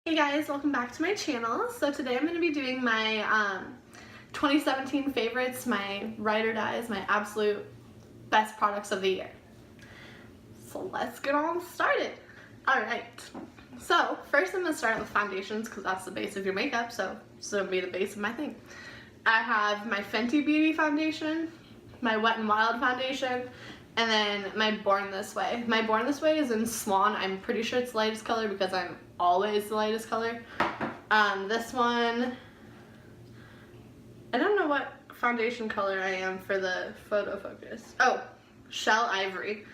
Hey guys, welcome back to my channel. So today I'm going to be doing my 2017 favorites, my ride or dies, my absolute best products of the year. So let's get on started. Alright, so first I'm going to start out with foundations because that's the base of your makeup, so it's going to be the base of my thing. I have my Fenty Beauty foundation, my Wet n Wild foundation, and then my Born This Way. My Born This Way is in Swan. I'm pretty sure it's the lightest color because I'm always the lightest color. This one, I don't know what foundation color I am for the photo focus. Oh, Shell Ivory.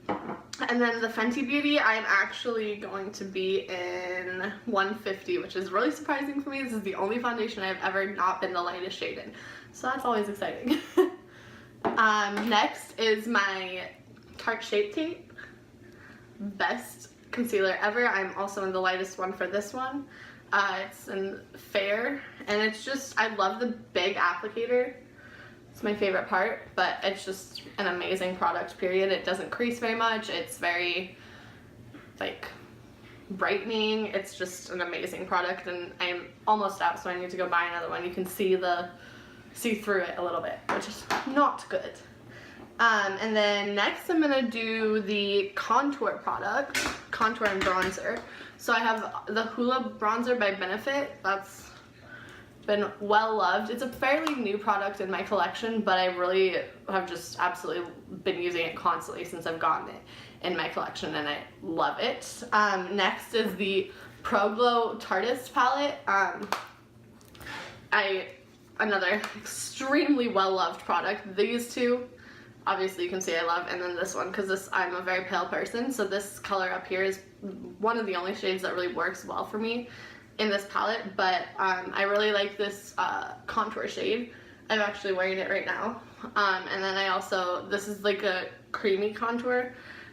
And then the Fenty Beauty, I'm actually going to be in 150, which is really surprising for me. This is the only foundation I've ever not been the lightest shade in. So that's always exciting. Next is my Tarte Shape Tape. Best concealer ever. I'm also in the lightest one for this one. It's in Fair, and it's just, I love the big applicator. It's my favorite part, but it's just an amazing product, period. It doesn't crease very much. It's very, like, brightening. It's just an amazing product, and I'm almost out, so I need to go buy another one. You can see through it a little bit, which is not good. And then next I'm gonna do the contour product, contour and bronzer. So I have the Hoola bronzer by Benefit. That's been well loved. It's a fairly new product in my collection, but I really have just absolutely been using it constantly since I've gotten it in my collection, and I love it. Next is the Pro Glow Tarteist palette. Another extremely well-loved product. These two, obviously you can see I love, and then this one, because I'm a very pale person, so this color up here is one of the only shades that really works well for me in this palette, but I really like this contour shade. I'm actually wearing it right now. And then I also, this is like a creamy contour.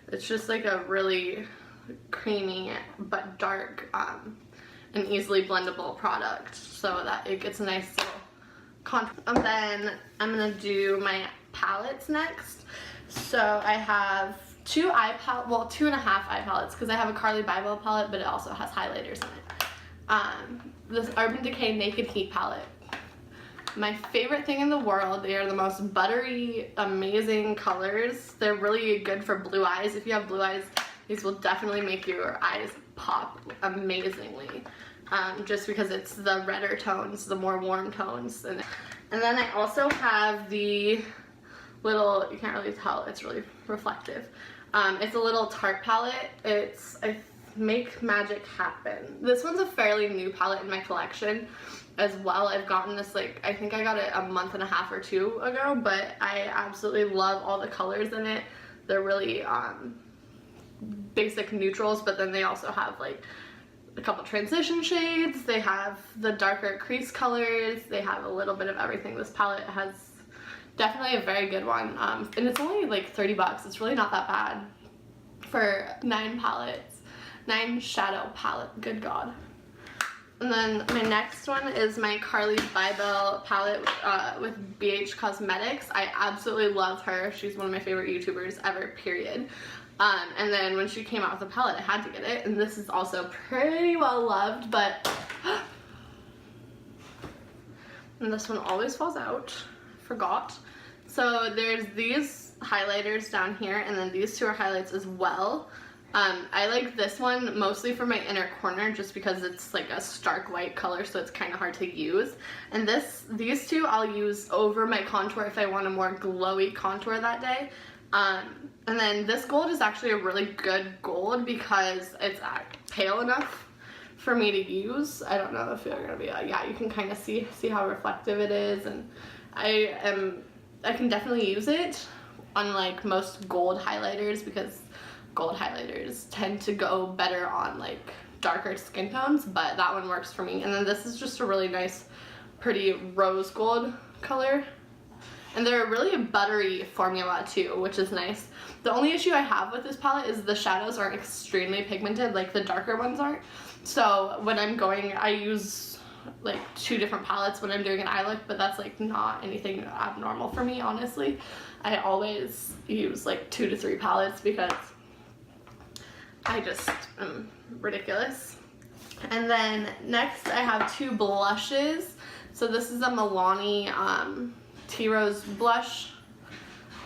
It's just like a really creamy but dark and easily blendable product, so that it gets a nice little contour. And then I'm gonna do my palettes next. So I have two and a half eye palettes, because I have a Carli Bybel palette, but it also has highlighters in it. This Urban Decay Naked Heat palette. My favorite thing in the world. They are the most buttery, amazing colors. They're really good for blue eyes. If you have blue eyes, these will definitely make your eyes pop amazingly. Just because it's the redder tones, the more warm tones. And then I also have the little, you can't really tell, it's really reflective. It's a little Tarte palette. It's Make Magic Happen. This one's a fairly new palette in my collection as well. I've gotten this, like, I think I got it a month and a half or two ago, but I absolutely love all the colors in it. They're really basic neutrals, but then they also have like a couple transition shades. They have the darker crease colors. They have a little bit of everything. This palette has definitely a very good one, and it's only like 30 bucks. It's really not that bad for 9 shadow palette. Good God. And then my next one is my Carli Bybel palette with BH Cosmetics. I absolutely love her. She's one of my favorite YouTubers ever, period. And then when she came out with the palette, I had to get it. And this is also pretty well loved, but and this one always falls out. Forgot. So there's these highlighters down here, and then these two are highlights as well. I like this one mostly for my inner corner, just because it's like a stark white color, so it's kind of hard to use. And these two I'll use over my contour if I want a more glowy contour that day. And then this gold is actually a really good gold because it's pale enough for me to use. I don't know if you're gonna be, yeah, you can kind of see how reflective it is, and I can definitely use it unlike most gold highlighters, because gold highlighters tend to go better on like darker skin tones, but that one works for me. And then this is just a really nice, pretty rose gold color. And they're really a buttery formula too, which is nice. The only issue I have with this palette is the shadows aren't extremely pigmented like the darker ones aren't. So when I'm going, I use like 2 different palettes when I'm doing an eye look, but that's like not anything abnormal for me, honestly. I always use like 2 to 3 palettes because I just am ridiculous. And then next I have two blushes. So this is a Milani Tea Rose blush.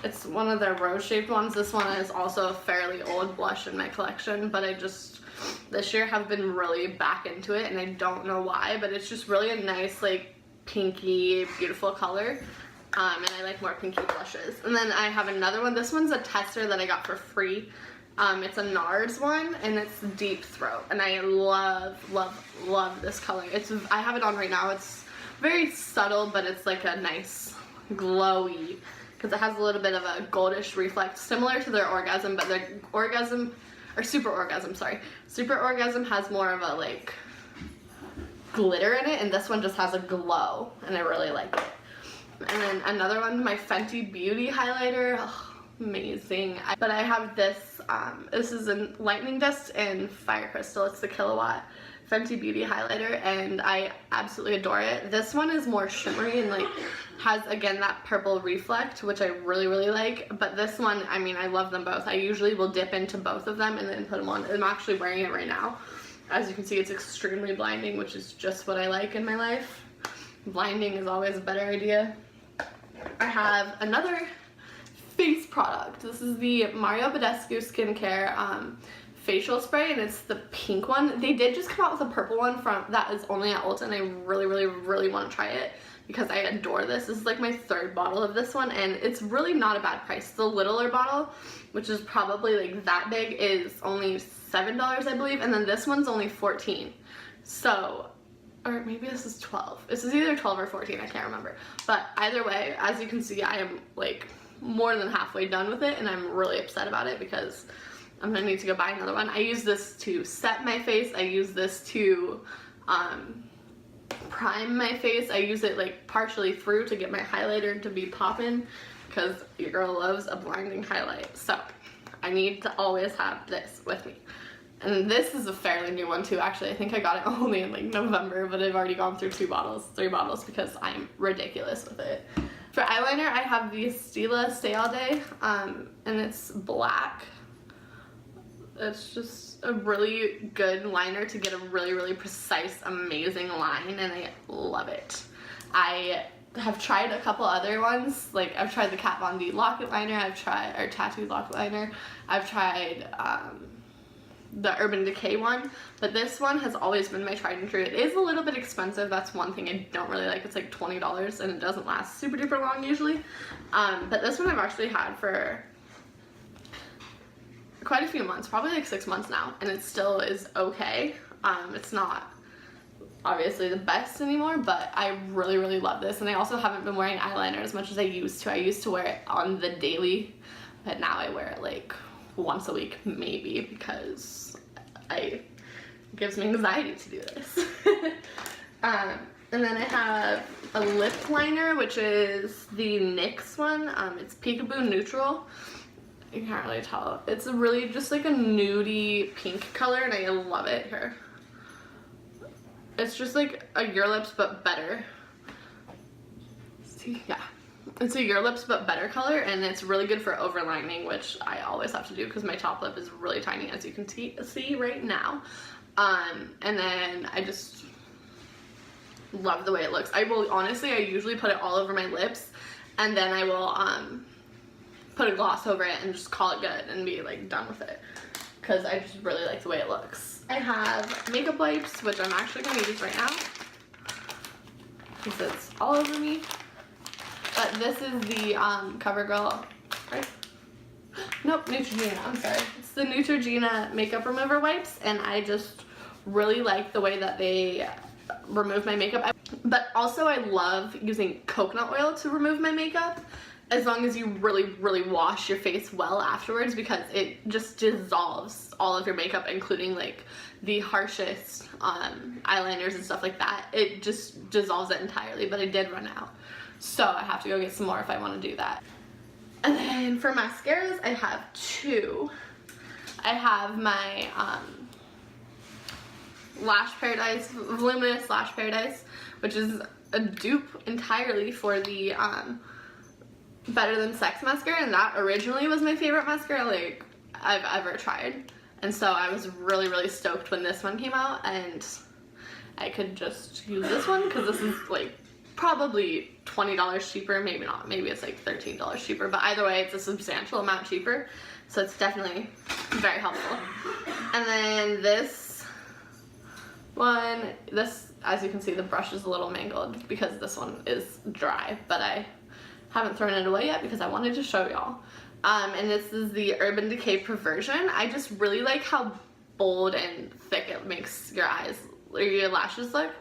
It's one of their rose-shaped ones. This one is also a fairly old blush in my collection, but I just, this year have been really back into it, and I don't know why, but it's just really a nice, like, pinky, beautiful color. And I like more pinky blushes. And then I have another one. This one's a tester that I got for free. It's a NARS one, and it's Deep Throat, and I love, love, love this color. I have it on right now. It's very subtle, but it's like a nice glowy, because it has a little bit of a goldish reflect, similar to their Orgasm, but their Orgasm, or Super Orgasm, sorry. Super Orgasm has more of a, like, glitter in it, and this one just has a glow, and I really like it. And then another one, my Fenty Beauty highlighter. Oh, amazing. But I have this, this is a Lightning Dust and Fire Crystal. It's the Killawatt Fenty Beauty highlighter, and I absolutely adore it. This one is more shimmery and, like, has, again, that purple reflect, which I really, really like. But this one, I mean, I love them both. I usually will dip into both of them and then put them on. I'm actually wearing it right now. As you can see, it's extremely blinding, which is just what I like in my life. Blinding is always a better idea. I have another face product. This is the Mario Badescu Skincare facial spray, and it's the pink one. They did just come out with a purple one that is only at Ulta, and I really, really, really want to try it because I adore this. This is like my third bottle of this one, and it's really not a bad price. The littler bottle, which is probably like that big, is only $7, I believe, and then this one's only $14. So, or maybe this is 12. This is either 12 or 14, I can't remember. But either way, as you can see, I am like more than halfway done with it, and I'm really upset about it because I'm gonna need to go buy another one. I use this to set my face. I use this to prime my face. I use it like partially through to get my highlighter to be popping because your girl loves a blinding highlight. So I need to always have this with me. And this is a fairly new one too, actually. I think I got it only in like November, but I've already gone through 3 bottles because I'm ridiculous with it. For eyeliner, I have the Stila Stay All Day, and it's black. It's just a really good liner to get a really, really precise, amazing line, and I love it. I have tried a couple other ones, like I've tried the Kat Von D Locket Liner, or Tattoo Locket Liner, I've tried the Urban Decay one, but this one has always been my tried and true. It is a little bit expensive. That's one thing I don't really like. It's like $20 and it doesn't last super duper long usually. But this one I've actually had for quite a few months, probably like 6 months now, and it still is okay. It's not obviously the best anymore, but I really, really love this. And I also haven't been wearing eyeliner as much as I used to. I used to wear it on the daily, but now I wear it like once a week maybe because it gives me anxiety to do this. And then I have a lip liner, which is the NYX one. It's Peekaboo Neutral. You can't really tell. It's a really just like a nudie pink color, and I love it here. It's just like a Your Lips but better. See, yeah. It's a Your Lips but better color, and it's really good for overlining, which I always have to do because my top lip is really tiny, as you can see right now. And then I just love the way it looks. I will, honestly, I usually put it all over my lips, and then I will put a gloss over it and just call it good and be like done with it because I just really like the way it looks. I have makeup wipes, which I'm actually going to use right now because it's all over me. But this is the CoverGirl, right? Nope, Neutrogena, I'm sorry. It's the Neutrogena makeup remover wipes, and I just really like the way that they remove my makeup. But also I love using coconut oil to remove my makeup, as long as you really, really wash your face well afterwards, because it just dissolves all of your makeup, including like the harshest eyeliners and stuff like that. It just dissolves it entirely, but I did run out. So I have to go get some more if I want to do that. And then for mascaras, I have 2. I have my Lash Paradise, Voluminous Lash Paradise, which is a dupe entirely for the Better Than Sex mascara, and that originally was my favorite mascara like I've ever tried. And so I was really, really stoked when this one came out, and I could just use this one because this is like probably $20 cheaper, maybe not, maybe it's like $13 cheaper, but either way it's a substantial amount cheaper, so it's definitely very helpful. And then this one, this, as you can see, the brush is a little mangled because this one is dry, but I haven't thrown it away yet because I wanted to show y'all. And this is the Urban Decay Perversion. I just really like how bold and thick it makes your eyes or your lashes look.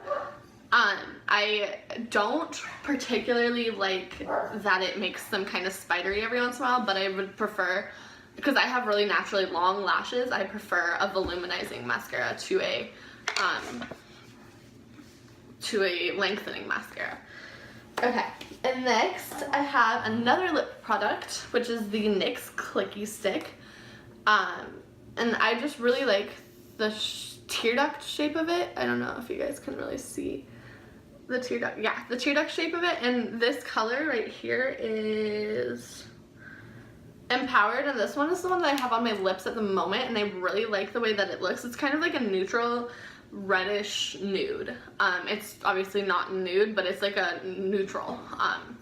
I don't particularly like that it makes them kind of spidery every once in a while, but I would prefer, because I have really naturally long lashes, I prefer a voluminizing mascara to a lengthening mascara. Okay, and next I have another lip product, which is the NYX Clicky Stick. And I just really like the tear duct shape of it. I don't know if you guys can really see the tear duct. Yeah, the tear duct shape of it. And this color right here is Empowered, and this one is the one that I have on my lips at the moment, and I really like the way that it looks. It's kind of like a neutral reddish nude. It's obviously not nude, but it's like a neutral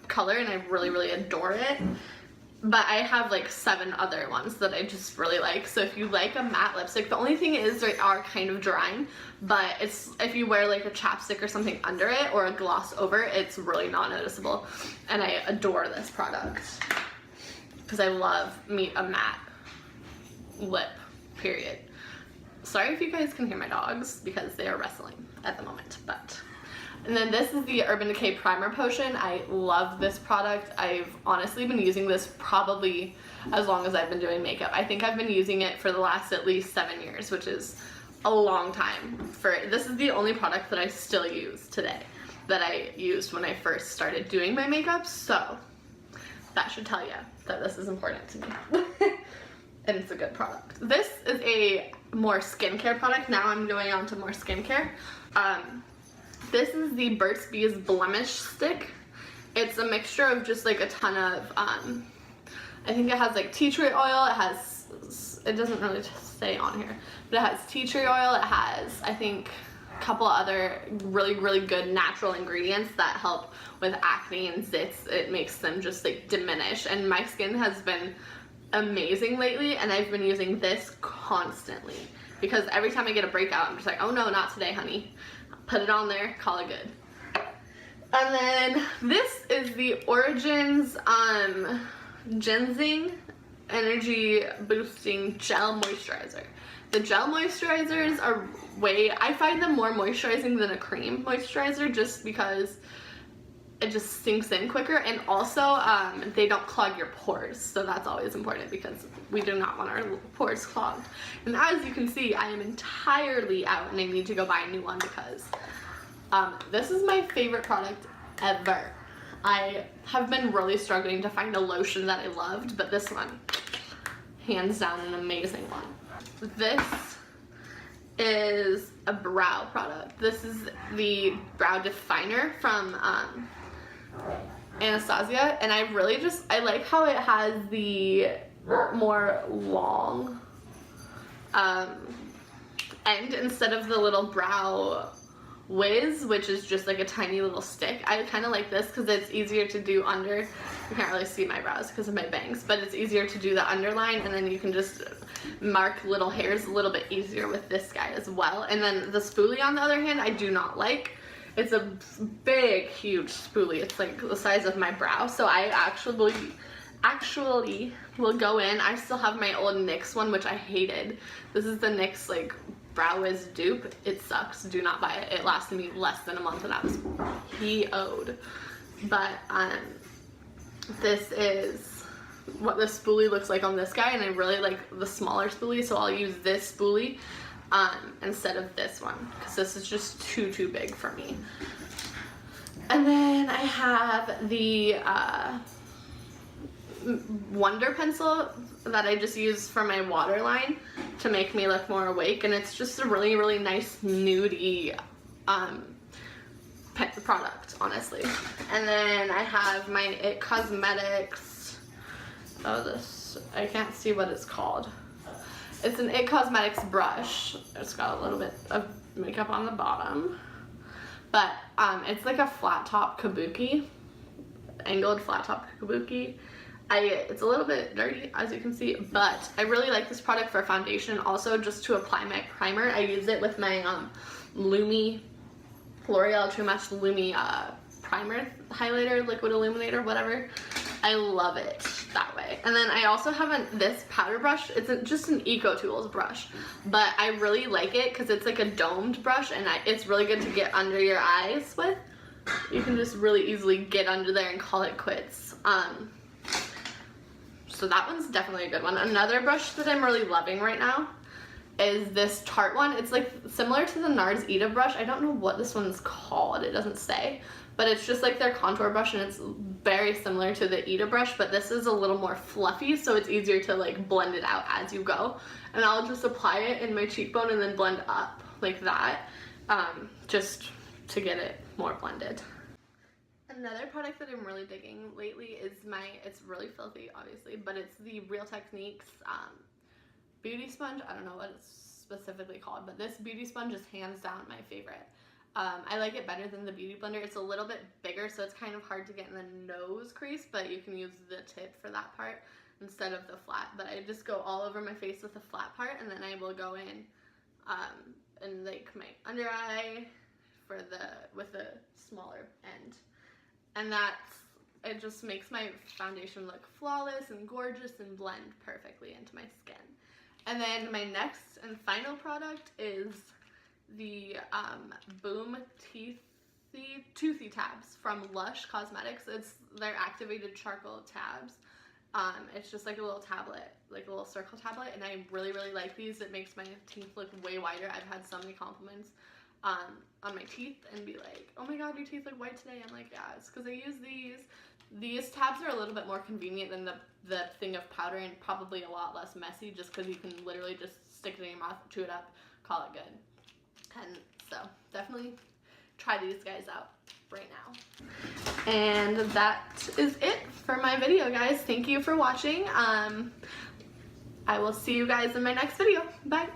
color, and I really, really adore it. But I have like 7 other ones that I just really like. So if you like a matte lipstick, the only thing is they are kind of drying, but it's, if you wear like a chapstick or something under it or a gloss over it, it's really not noticeable. And I adore this product because I love a matte lip, period. Sorry if you guys can hear my dogs because they are wrestling at the moment, but. And then this is the Urban Decay Primer Potion. I love this product. I've honestly been using this probably as long as I've been doing makeup. I think I've been using it for the last at least 7 years, which is a long time. This is the only product that I still use today that I used when I first started doing my makeup, so that should tell you that this is important to me. And it's a good product. This is a more skincare product. Now I'm going on to more skincare. This is the Burt's Bees Blemish Stick. It's a mixture of just like a ton of, I think it has like tea tree oil, it doesn't really say on here, but it has tea tree oil, it has, I think, a couple other really, really good natural ingredients that help with acne and zits. It makes them just like diminish, and my skin has been amazing lately, and I've been using this constantly because every time I get a breakout, I'm just like, oh no, not today, honey. Put it on there, call it good. And then this is the Origins Ginseng Energy Boosting Gel Moisturizer. The gel moisturizers are I find them more moisturizing than a cream moisturizer just because it just sinks in quicker, and also they don't clog your pores, so that's always important because we do not want our pores clogged. And as you can see, I am entirely out and I need to go buy a new one because this is my favorite product ever. I have been really struggling to find a lotion that I loved, but this one, hands down, an amazing one. This is a brow product. This is the Brow Definer from Anastasia, and I like how it has the more long end instead of the little brow whiz, which is just like a tiny little stick. I kind of like this because it's easier to do under. You can't really see my brows because of my bangs, but it's easier to do the underline, and then you can just mark little hairs a little bit easier with this guy as well. And then the spoolie, on the other hand, I do not like. It's a big, huge spoolie. It's like the size of my brow, so I actually will go in. I still have my old NYX one, which I hated. This is the NYX like Brow Wiz dupe. It sucks. Do not buy it. It lasted me less than a month and I was PO'd. But this is what the spoolie looks like on this guy, and I really like the smaller spoolie, so I'll use this spoolie instead of this one because this is just too big for me. And then I have the Wonder Pencil that I just use for my waterline to make me look more awake, and it's just a really, really nice nudie product, honestly. And then I have my IT Cosmetics, I can't see what it's called. It's an IT Cosmetics brush. It's got a little bit of makeup on the bottom. but it's like a flat top kabuki, angled flat top kabuki. It's a little bit dirty, as you can see, but I really like this product for foundation. Also, just to apply my primer, I use it with my Lumi, L'Oreal True Match Lumi primer highlighter, liquid illuminator, whatever. I love it that way. And then I also have this powder brush. It's just an EcoTools brush, but I really like it because it's like a domed brush, and it's really good to get under your eyes with. You can just really easily get under there and call it quits. So that one's definitely a good one. Another brush that I'm really loving right now is this Tarte one. It's like similar to the NARS Ita brush. I don't know what this one's called. It doesn't say. But it's just like their contour brush, and it's very similar to the Ita brush, but this is a little more fluffy, so it's easier to like blend it out as you go. And I'll just apply it in my cheekbone and then blend up like that, just to get it more blended. Another product that I'm really digging lately is it's really filthy, obviously, but it's the Real Techniques beauty sponge. I don't know what it's specifically called, but this beauty sponge is hands down my favorite. I like it better than the Beauty Blender. It's a little bit bigger, so it's kind of hard to get in the nose crease, but you can use the tip for that part instead of the flat. But I just go all over my face with the flat part, and then I will go in and like my under eye with the smaller end. And it just makes my foundation look flawless and gorgeous and blend perfectly into my skin. And then my next and final product is the Boom Toothy Tabs from Lush Cosmetics. It's their activated charcoal tabs. It's just like a little tablet, like a little circle tablet, and I really, really like these. It makes my teeth look way whiter. I've had so many compliments on my teeth and be like, oh my god, your teeth look white today. I'm like, yeah, it's because I use these. These tabs are a little bit more convenient than the thing of powder, and probably a lot less messy, just because you can literally just stick it in your mouth, chew it up, call it good. And so definitely try these guys out right now. And that is it for my video, guys. Thank you for watching. I will see you guys in my next video. Bye.